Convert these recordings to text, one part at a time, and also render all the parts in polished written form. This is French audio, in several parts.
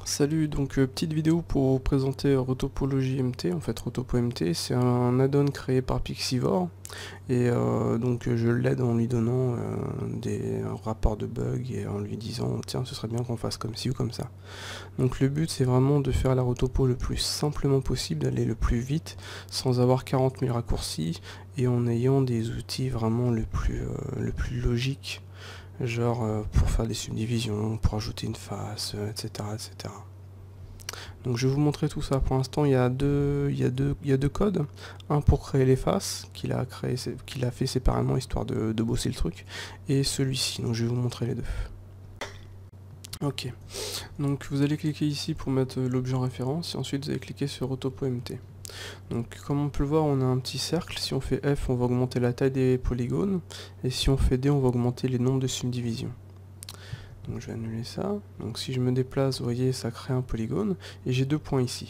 Salut, donc petite vidéo pour vous présenter Rotopology MT. En fait, Rotopo MT, c'est un add-on créé par Pixivore et donc je l'aide en lui donnant des rapports de bugs et en lui disant tiens, ce serait bien qu'on fasse comme ci ou comme ça. Donc le but, c'est vraiment de faire la rotopo le plus simplement possible, d'aller le plus vite sans avoir 40 000 raccourcis et en ayant des outils vraiment le plus logique, genre pour faire des subdivisions, pour ajouter une face, etc., etc. Donc je vais vous montrer tout ça. Pour l'instant, il y a deux codes. Un pour créer les faces, qu'il a fait séparément histoire de bosser le truc, et celui-ci. Donc je vais vous montrer les deux. Ok. Donc vous allez cliquer ici pour mettre l'objet en référence, et ensuite vous allez cliquer sur Rotopo MT. Donc comme on peut le voir, on a un petit cercle. Si on fait F, on va augmenter la taille des polygones, et si on fait D, on va augmenter les nombres de subdivisions. Donc je vais annuler ça. Donc si je me déplace, vous voyez, ça crée un polygone. Et j'ai deux points ici.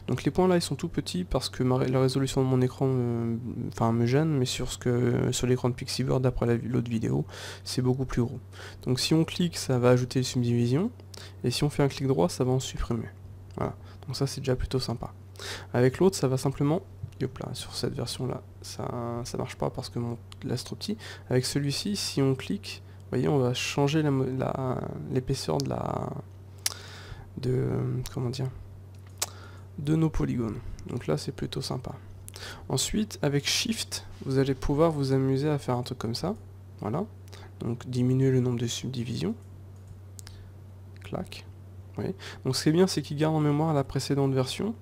Donc les points là, ils sont tout petits parce que la résolution de mon écran me gêne, mais sur l'écran de Pixivore, d'après l'autre vidéo, c'est beaucoup plus gros. Donc si on clique, ça va ajouter les subdivisions. Et si on fait un clic droit, ça va en supprimer. Voilà. Donc ça, c'est déjà plutôt sympa. Avec l'autre, ça va simplement... Hop là, sur cette version là, ça marche pas parce que mon là c'est trop petit. Avec celui-ci, si on clique, vous voyez, on va changer l'épaisseur comment dire, de nos polygones. Donc là, c'est plutôt sympa. Ensuite, avec Shift, vous allez pouvoir vous amuser à faire un truc comme ça. Voilà. Donc diminuer le nombre de subdivisions. Clac. Oui. Donc ce qui est bien, c'est qu'il garde en mémoire la précédente version.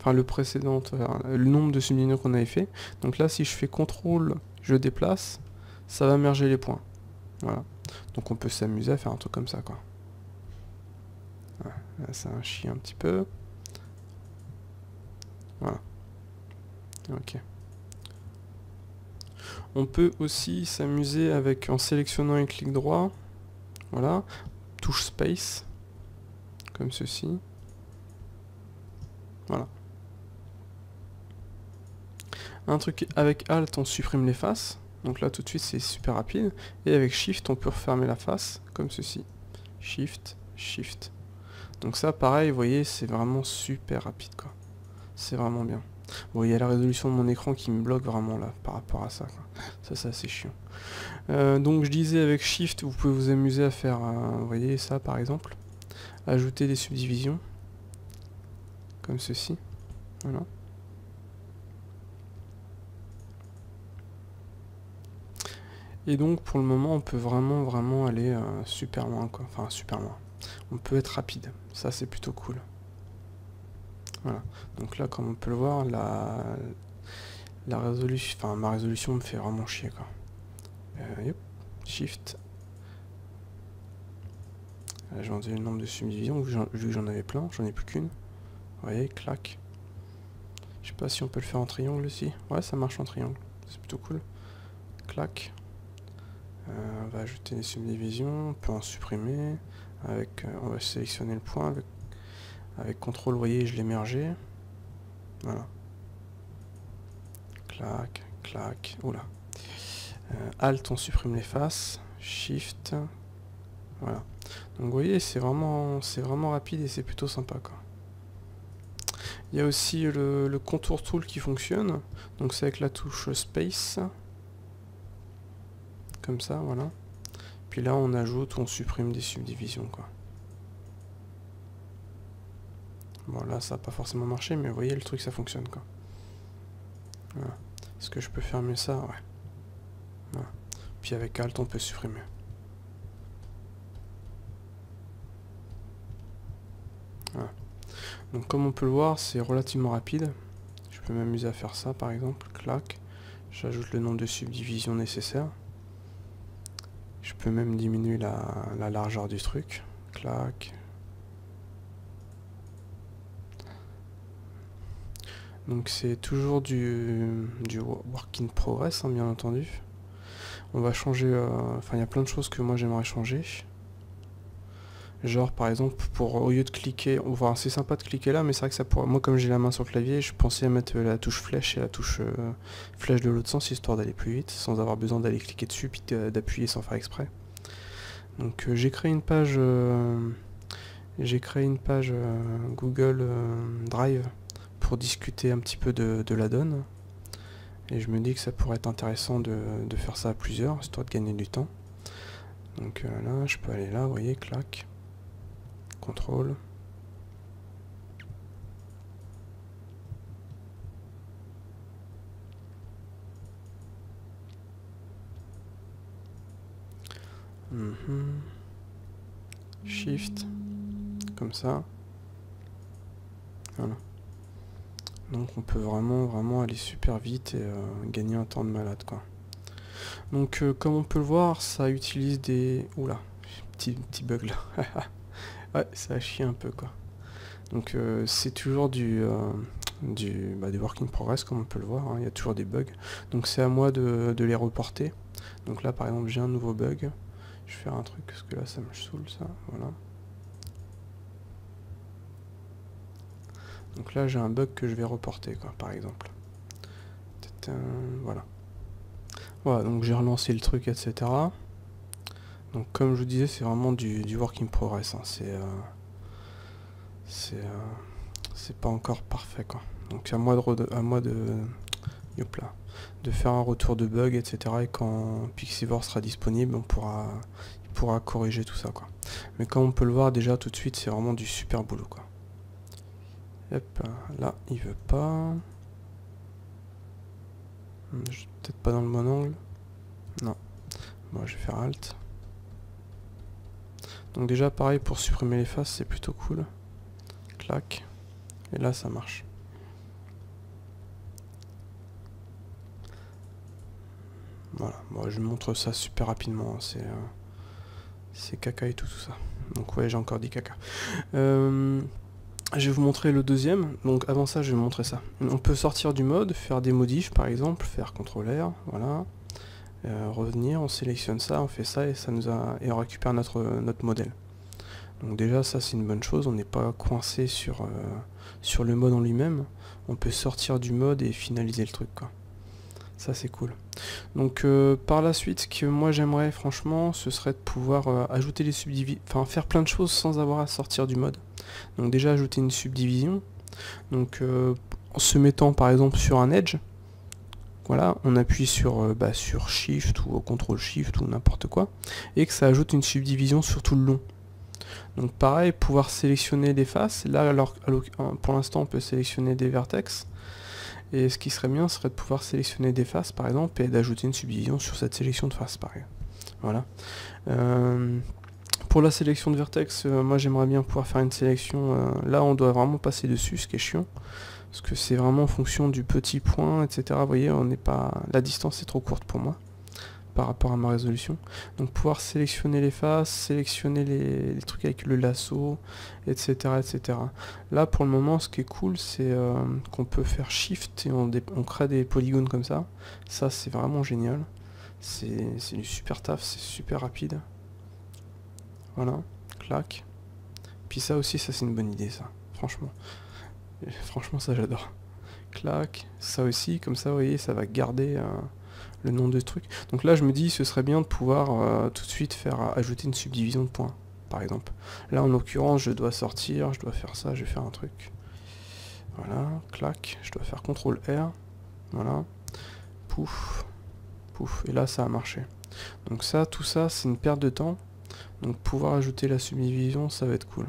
Enfin, le nombre de subdivisions qu'on avait fait. Donc là, si je fais CTRL, je déplace, ça va merger les points. Voilà. Donc on peut s'amuser à faire un truc comme ça, quoi. Voilà. Là, ça a chié un petit peu. Voilà. Ok. On peut aussi s'amuser en sélectionnant un clic droit. Voilà. Touche Space. Comme ceci. Voilà. Un truc avec Alt, on supprime les faces. Donc là, tout de suite, c'est super rapide. Et avec Shift, on peut refermer la face, comme ceci. Shift, Shift. Donc ça, pareil, vous voyez, c'est vraiment super rapide, quoi. C'est vraiment bien. Bon, il y a la résolution de mon écran qui me bloque vraiment, là, par rapport à ça, quoi. Ça, c'est assez chiant. Donc, je disais, avec Shift, vous pouvez vous amuser à faire, vous voyez, ça, par exemple. Ajouter des subdivisions. Comme ceci. Voilà. Et donc pour le moment on peut vraiment aller super loin, quoi. Enfin super loin. On peut être rapide. Ça c'est plutôt cool. Voilà. Donc là comme on peut le voir, la résolution. Enfin ma résolution me fait vraiment chier, quoi. Yep. Shift. Là j'ai enlevé le nombre de subdivisions, vu que j'en avais plein, j'en ai plus qu'une. Vous voyez, clac. Je sais pas si on peut le faire en triangle aussi. Ouais, ça marche en triangle. C'est plutôt cool. Clac. On va ajouter des subdivisions, on peut en supprimer. On va sélectionner le point avec CTRL, vous voyez, je l'ai mergé. Voilà. Clac, clac, oula. Alt, on supprime les faces. Shift. Voilà. Donc vous voyez, c'est vraiment rapide et c'est plutôt sympa, quoi. Il y a aussi le contour tool qui fonctionne. Donc c'est avec la touche Space. Comme ça, voilà. Puis là, on ajoute ou on supprime des subdivisions, quoi. Bon, là, ça n'a pas forcément marché, mais vous voyez, le truc, ça fonctionne, quoi. Voilà. Est-ce que je peux fermer ça? Ouais. Voilà. Puis avec Alt, on peut supprimer. Voilà. Donc, comme on peut le voir, c'est relativement rapide. Je peux m'amuser à faire ça, par exemple. Clac. J'ajoute le nombre de subdivisions nécessaires. Je peux même diminuer la largeur du truc. Clac. Donc c'est toujours du work in progress, hein, bien entendu. On va changer... Enfin, il y a plein de choses que moi j'aimerais changer. Genre, par exemple, au lieu de cliquer... Enfin, c'est sympa de cliquer là, mais c'est vrai que ça pourrait... Moi, comme j'ai la main sur le clavier, je pensais à mettre la touche flèche et la touche flèche de l'autre sens, histoire d'aller plus vite, sans avoir besoin d'aller cliquer dessus, puis d'appuyer sans faire exprès. Donc, j'ai créé une page... J'ai créé une page Google Drive pour discuter un petit peu de l'add-on. Et je me dis que ça pourrait être intéressant de faire ça à plusieurs, histoire de gagner du temps. Donc là, je peux aller là, vous voyez, clac, contrôle. Shift, comme ça. Voilà. Donc on peut vraiment aller super vite et gagner un temps de malade, quoi. Donc comme on peut le voir, ça utilise des... Oula, petit bug là. Ouais, ça a chié un peu, quoi. Donc c'est toujours du work in progress, comme on peut le voir, hein. Il y a toujours des bugs. Donc c'est à moi de les reporter. Donc là par exemple j'ai un nouveau bug. Je vais faire un truc parce que là ça me saoule, ça. Voilà. Donc là j'ai un bug que je vais reporter, quoi, par exemple. Voilà. Voilà, donc j'ai relancé le truc, etc. Donc comme je vous disais, c'est vraiment du work in progress, hein. C'est pas encore parfait, quoi. Donc à moi de faire un retour de bug, etc. Et quand Pixivore sera disponible, il pourra corriger tout ça, quoi. Mais comme on peut le voir déjà tout de suite, c'est vraiment du super boulot, quoi. Hop, là il veut pas. Peut-être pas dans le bon angle. Non. Bon, je vais faire Alt. Donc déjà pareil, pour supprimer les faces, c'est plutôt cool. Clac. Et là ça marche. Voilà, bon, je montre ça super rapidement, hein. C'est caca et tout ça. Donc ouais, j'ai encore dit caca. Je vais vous montrer le deuxième. Donc avant ça, je vais vous montrer ça. On peut sortir du mode, faire des modifs par exemple, faire CTRL R, voilà. Revenir, on sélectionne ça, on fait ça et et on récupère notre modèle. Donc déjà ça c'est une bonne chose, on n'est pas coincé sur le mode en lui-même. On peut sortir du mode et finaliser le truc, quoi. Ça c'est cool. Donc par la suite, ce que moi j'aimerais franchement, ce serait de pouvoir ajouter les subdivisions, enfin faire plein de choses sans avoir à sortir du mode. Donc déjà ajouter une subdivision, donc en se mettant par exemple sur un edge, voilà, on appuie sur Shift ou CTRL Shift ou n'importe quoi, et que ça ajoute une subdivision sur tout le long. Donc pareil, pouvoir sélectionner des faces, là alors pour l'instant on peut sélectionner des vertex, et ce qui serait bien serait de pouvoir sélectionner des faces par exemple et d'ajouter une subdivision sur cette sélection de faces, pareil. Voilà. Pour la sélection de vertex, moi j'aimerais bien pouvoir faire une sélection, là on doit vraiment passer dessus, ce qui est chiant, parce que c'est vraiment en fonction du petit point, etc. Vous voyez, la distance est trop courte pour moi, par rapport à ma résolution. Donc pouvoir sélectionner les faces, sélectionner les trucs avec le lasso, etc., etc. Là pour le moment, ce qui est cool, c'est qu'on peut faire Shift et on crée des polygones comme ça. Ça c'est vraiment génial. C'est du super taf, c'est super rapide. Voilà, clac. Puis ça aussi, ça c'est une bonne idée, ça. Franchement. Franchement, ça j'adore. Clac. Ça aussi, comme ça, vous voyez, ça va garder le nom de truc. Donc là, je me dis, ce serait bien de pouvoir tout de suite ajouter une subdivision de points, par exemple. Là, en l'occurrence, je dois sortir, je dois faire ça, je vais faire un truc. Voilà, clac. Je dois faire CTRL R. Voilà. Pouf. Pouf. Et là, ça a marché. Donc ça, tout ça, c'est une perte de temps. Donc pouvoir ajouter la subdivision, ça va être cool.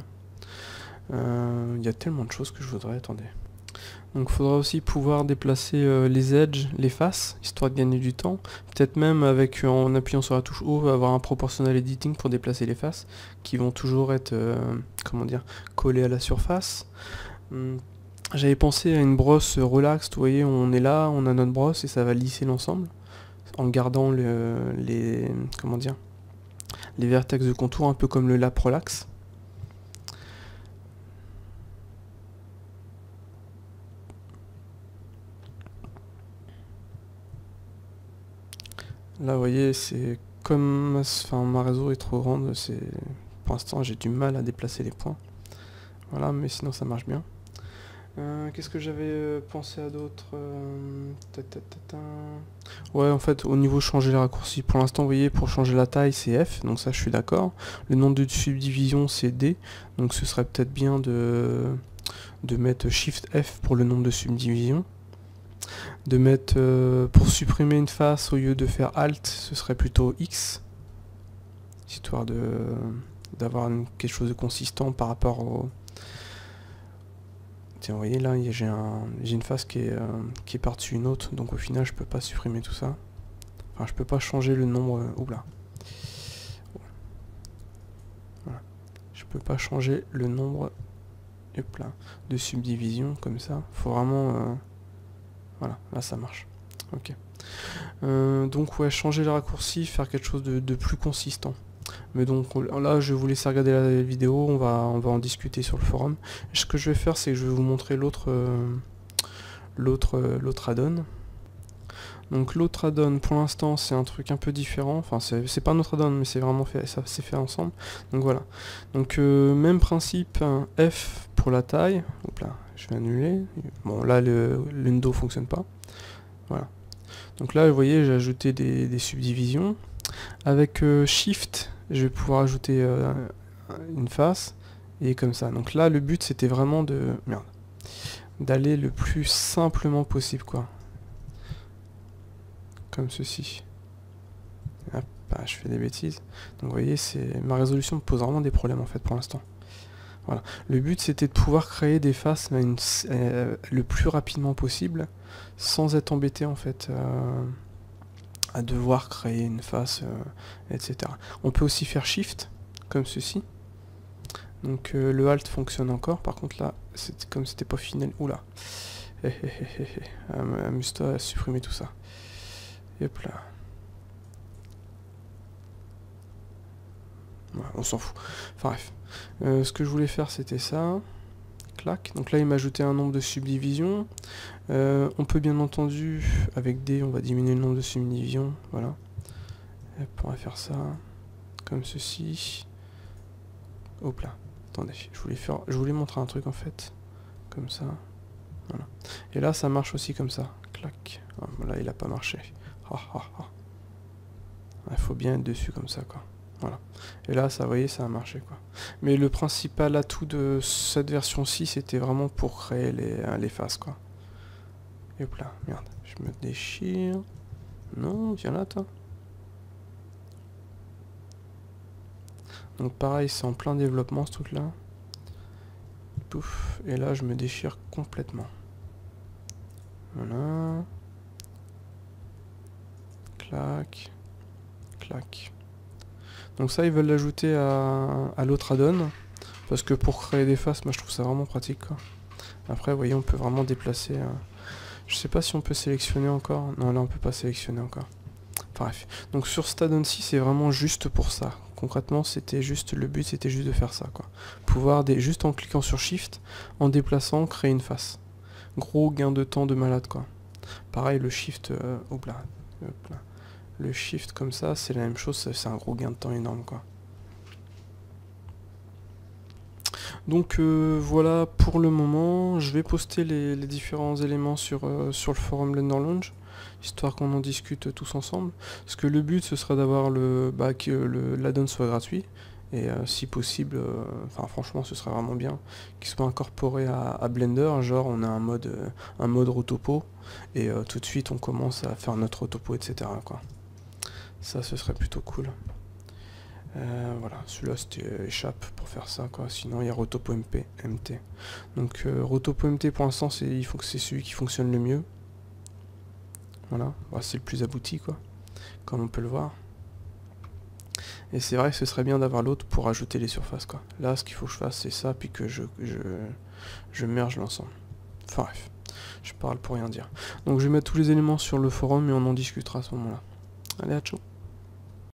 Il y a tellement de choses que je voudrais, attendez. Donc il faudra aussi pouvoir déplacer les edges, les faces, histoire de gagner du temps. Peut-être même en appuyant sur la touche O, avoir un proportional editing pour déplacer les faces, qui vont toujours être, comment dire, collées à la surface. J'avais pensé à une brosse relax, vous voyez, on est là, on a notre brosse et ça va lisser l'ensemble, en gardant comment dire, les vertex de contour, un peu comme le lap relax. Là, vous voyez, c'est comme ma réseau est trop grande, pour l'instant j'ai du mal à déplacer les points. Voilà, mais sinon ça marche bien. Qu'est-ce que j'avais pensé à d'autres Ouais, en fait, au niveau changer les raccourcis, pour l'instant, vous voyez, pour changer la taille, c'est F, donc ça, je suis d'accord. Le nombre de subdivisions, c'est D, donc ce serait peut-être bien de mettre Shift F pour le nombre de subdivisions. De mettre, pour supprimer une face, au lieu de faire Alt, ce serait plutôt X, histoire d'avoir quelque chose de consistant par rapport au... Tiens, vous voyez là, j'ai une face qui est par-dessus une autre, donc au final je peux pas supprimer tout ça. Enfin, je peux pas changer le nombre... oula. Voilà. Je peux pas changer le nombre hop là, de subdivisions comme ça. Faut vraiment... voilà, là ça marche. Ok. Donc ouais, changer le raccourci, faire quelque chose de plus consistant. Mais donc là, je vais vous laisser regarder la vidéo, on va en discuter sur le forum. Ce que je vais faire, c'est que je vais vous montrer l'autre add-on. Donc l'autre add-on, pour l'instant, c'est un truc un peu différent. Enfin, c'est pas un autre add-on, mais c'est vraiment fait, ça c'est fait ensemble. Donc voilà. Donc même principe, hein, F pour la taille. Hop là, je vais annuler. Bon, là, l'undo fonctionne pas. Voilà. Donc là, vous voyez, j'ai ajouté des subdivisions. Avec Shift, je vais pouvoir ajouter une face, et comme ça. Donc là, le but, c'était vraiment d'aller le plus simplement possible, quoi. Comme ceci. Hop, bah, je fais des bêtises. Donc vous voyez, ma résolution me pose vraiment des problèmes, en fait, pour l'instant. Voilà. Le but, c'était de pouvoir créer des faces le plus rapidement possible, sans être embêté, en fait, à devoir créer une face, etc. On peut aussi faire Shift, comme ceci. Donc le Alt fonctionne encore, par contre là, comme c'était pas fini... Oula. Amuse-toi à supprimer tout ça. Et hop là. Ouais, on s'en fout. Enfin bref. Ce que je voulais faire, c'était ça. Clac. Donc là, il m'a ajouté un nombre de subdivisions. On peut bien entendu, avec D, on va diminuer le nombre de subdivisions. Voilà. Hop, on va faire ça. Comme ceci. Hop là. Attendez, je voulais montrer un truc en fait. Comme ça. Voilà. Et là, ça marche aussi comme ça. Clac. Ah, là, il a pas marché. Il faut bien être dessus comme ça, quoi. Voilà. Et là, ça, vous voyez, ça a marché, quoi. Mais le principal atout de cette version-ci, c'était vraiment pour créer les faces, quoi. Et hop là, merde. Je me déchire. Non, viens là, toi. Donc pareil, c'est en plein développement, ce truc-là. Pouf. Et là, je me déchire complètement. Voilà. Clac. Clac. Donc ça, ils veulent l'ajouter à l'autre add-on. Parce que pour créer des faces, moi je trouve ça vraiment pratique, quoi. Après, vous voyez, on peut vraiment déplacer... Je sais pas si on peut sélectionner encore. Non, là on peut pas sélectionner encore. Enfin, bref. Donc sur cet add-on-ci, c'est vraiment juste pour ça. Concrètement, c'était juste le but, c'était juste de faire ça, quoi. Pouvoir, juste en cliquant sur Shift, en déplaçant, créer une face. Gros gain de temps de malade, quoi. Pareil, le Shift... hop là. Le Shift comme ça, c'est la même chose, c'est un gros gain de temps énorme, quoi. Donc voilà pour le moment, je vais poster les différents éléments sur le forum Blender Launch, histoire qu'on en discute tous ensemble. Parce que le but, ce serait d'avoir que l'add-on soit gratuit, et si possible, enfin franchement ce serait vraiment bien, qu'il soit incorporé à Blender, genre on a un mode rotopo, et tout de suite on commence à faire notre rotopo, etc., quoi. Ça, ce serait plutôt cool. Voilà, celui-là c'était échappe pour faire ça, quoi. Sinon il y a Rotopo MT. Donc Rotopo MT pour l'instant c'est celui qui fonctionne le mieux. Voilà, bah, c'est le plus abouti, quoi, comme on peut le voir. Et c'est vrai que ce serait bien d'avoir l'autre pour ajouter les surfaces, quoi. Là ce qu'il faut que je fasse c'est ça, puis que je merge l'ensemble. Enfin bref, je parle pour rien dire. Donc je vais mettre tous les éléments sur le forum et on en discutera à ce moment-là. Allez, à ciao.